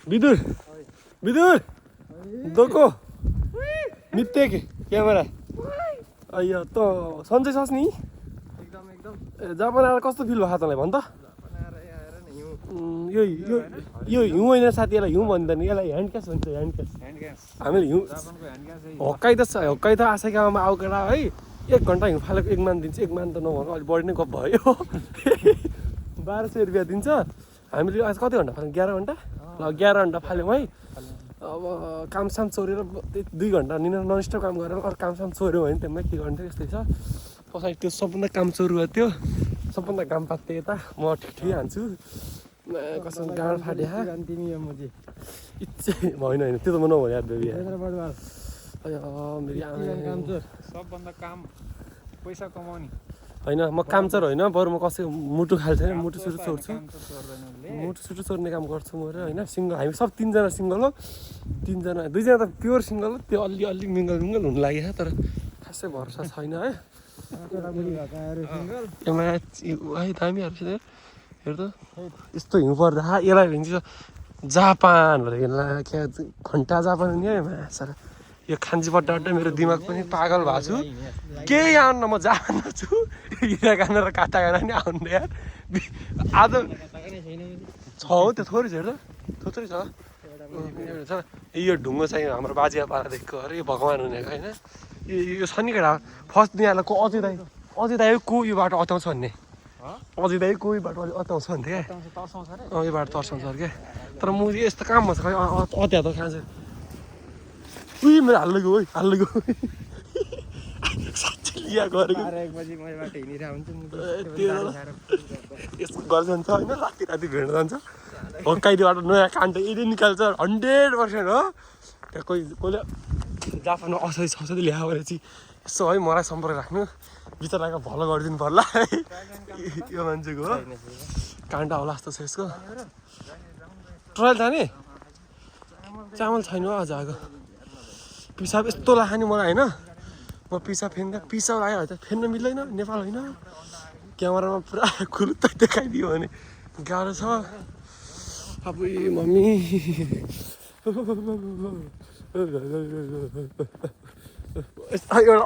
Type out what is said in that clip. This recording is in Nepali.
विदुर विदुर दोको मित्तेक क्यामेरा अಯ್ಯೋ त सन्चै छस् नि एकदम एकदम जापान आएर कस्तो फिल भएको तँलाई भन् त यो यो यो हिउँ होइन साथीहरूलाई हिउँ भन्दैन यसलाई ह्यान्ड क्यास भन्छ ह्यान्ड क्यास हामीले हिउँ हक्काइ त आशैकामा आऊ केटा है 1 घन्टा हिउँ फालेको 1 मान दिन्छ 1 मान त नभएको अलिक बढी नै गफ भयो 1200 रुपियाँ दिन्छ हामीले आज कति घन्टा फाल्यौँ 11 घन्टा ल 11 घन्टा फाल्यौँ है अब कामसाम चोरेर 2 घन्टा ननस्टप काम गरेर अरू कामसाम चोऱ्यो भने त्यसमा के गर्ने यस्तै छ पछाडि त्यो सबभन्दा काम चोरुवा थियो सबभन्दा घाम पात्ते यता म ठिक हान्छु कसम गाड फाट्यो इच्छा होइन होइन त्यो त म नभने याद बेबी सबभन्दा काम पैसा कमाउने होइन म काम चोर होइन बरु म कसै मुटु खाल्छ मुटु सुटु चोर्छु मुटु सुटु चोर्ने काम गर्छु म होइन सिङ्गल हामी सब 3 जना सिङ्गल हो 2 जना त प्योर सिङ्गल हो त्यो अलि मिङ्गल हुन लागेको तर खासै भरोसा छैन है दामीहरू हेर त यस्तो हिउँ पर्दा यसलाई भन्छ जापान भनेर घन्टा जापान नि है माछा यो खान्जीपट्टा मेरो दिमाग पनि पागल भएको छु केही आउन्न म जापान छु हिरा खाना र काटा खाना नि आउनु यार आज छ हो त्यो थोरै छ हेर त थोरै छ यो ढुङ्गो चाहिँ हाम्रो बाजे पारादेखिको अरे यो भगवान् हुनेको होइन यो छ नि केटा फर्स्ट दिनलाई को अझै दाइ को यो बाटो अताउँछ भन्ने अझै दाइ को यो बाटो अताउँछ भन्थ्यो क्या यो बाटो तर्साउँछ अरे क्या तर म यस्तो काम भन्छ खै अत्या त खान्छ उही मेरो हाल्लेको है हाल्लेको साँच्चै लिया गरेको यस्तो गर्छ नि त होइन राति भेट्न जान्छ हक्काइदिबाट नयाँ काण्ड यदि निकाल्छ 100% हो त्यहाँ कोहीले जापानमा असै छ ल्यायो भने चाहिँ यसो है मलाई सम्पर्क राख्नु बिचराको भलो गरिदिनु पर्ला है यो मान्छेको हो काण्ड होला जस्तो छ यसको ट्रायल जाने चामल छैन आज आएको पिसाब यस्तो लाग्यो नि मलाई होइन म पिसाब लाग्यो भने त फेर्न मिल्दैन नेपाल होइन क्यामेरामा पुरा खुल्त देखाइदियो भने गाह्रो छ अब मम्मी एउटा